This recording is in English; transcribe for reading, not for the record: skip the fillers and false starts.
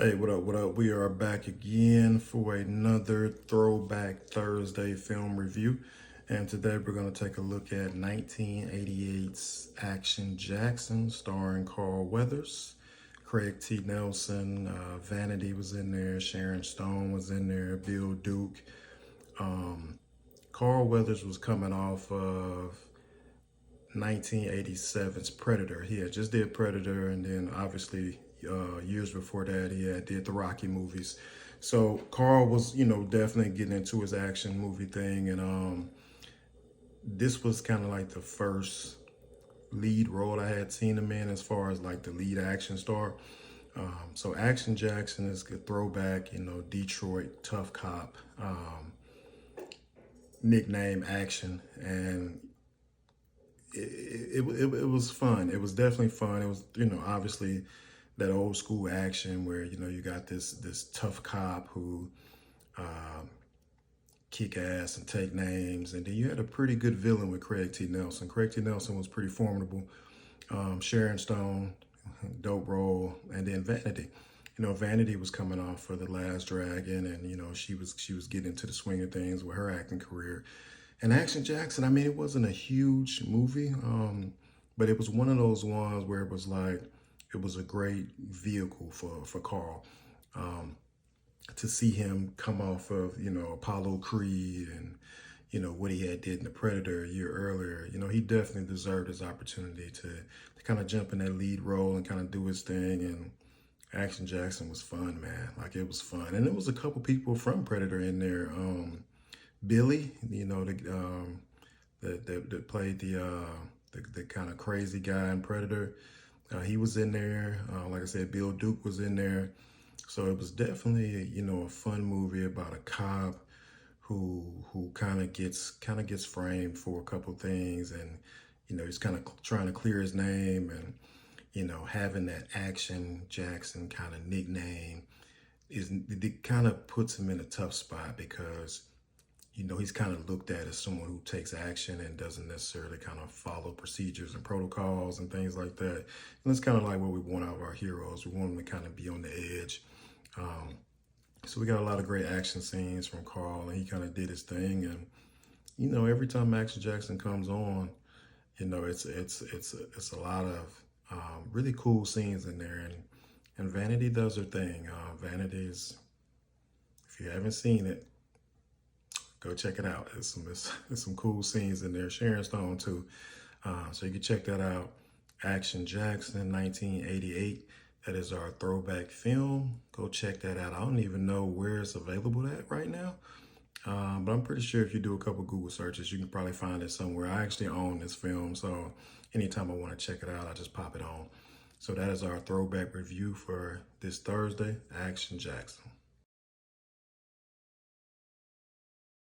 Hey, what up? What up? We are back again for another Throwback Thursday film review. And today we're going to take a look at 1988's Action Jackson, starring Carl Weathers, Craig T. Nelson, Vanity was in there, Sharon Stone was in there, Bill Duke. Carl Weathers was coming off of 1987's Predator. He had just did Predator, and then obviously years before that he had did the Rocky movies. So Carl was, definitely getting into his action movie thing, and this was kind of like the first lead role I had seen him in as far as like the lead action star. So Action Jackson is a throwback, Detroit tough cop, nickname Action, and it was fun. It was definitely fun. It was, obviously that old school action where, you got this tough cop who kick ass and take names. And then you had a pretty good villain with Craig T. Nelson. Craig T. Nelson was pretty formidable. Sharon Stone, dope role. And then Vanity. Vanity was coming off for The Last Dragon, and she was getting into the swing of things with her acting career. And Action Jackson, I mean, it wasn't a huge movie, but it was one of those ones where it was like, it was a great vehicle for Carl. To see him come off of, Apollo Creed and, what he had did in The Predator a year earlier, he definitely deserved his opportunity to kind of jump in that lead role and kind of do his thing. And Action Jackson was fun, man. Like, it was fun. And there was a couple people from Predator in there. Billy, that played the kind of crazy guy in Predator. He was in there. Like I said, Bill Duke was in there. So it was definitely, a fun movie about a cop who kind of gets framed for a couple things, and he's kind of trying to clear his name, and having that Action Jackson kind of nickname it kind of puts him in a tough spot because he's kind of looked at as someone who takes action and doesn't necessarily kind of follow procedures and protocols and things like that. And that's kind of like what we want out of our heroes. We want them to kind of be on the edge. So we got a lot of great action scenes from Carl, and he kind of did his thing. And, every time Action Jackson comes on, it's a lot of really cool scenes in there. And Vanity does her thing. Vanity is, if you haven't seen it, go check it out. There's some cool scenes in there. Sharon Stone too. So you can check that out. Action Jackson, 1988. That is our throwback film. Go check that out. I don't even know where it's available at right now. But I'm pretty sure if you do a couple Google searches, you can probably find it somewhere. I actually own this film, so anytime I want to check it out, I just pop it on. So that is our throwback review for this Thursday, Action Jackson.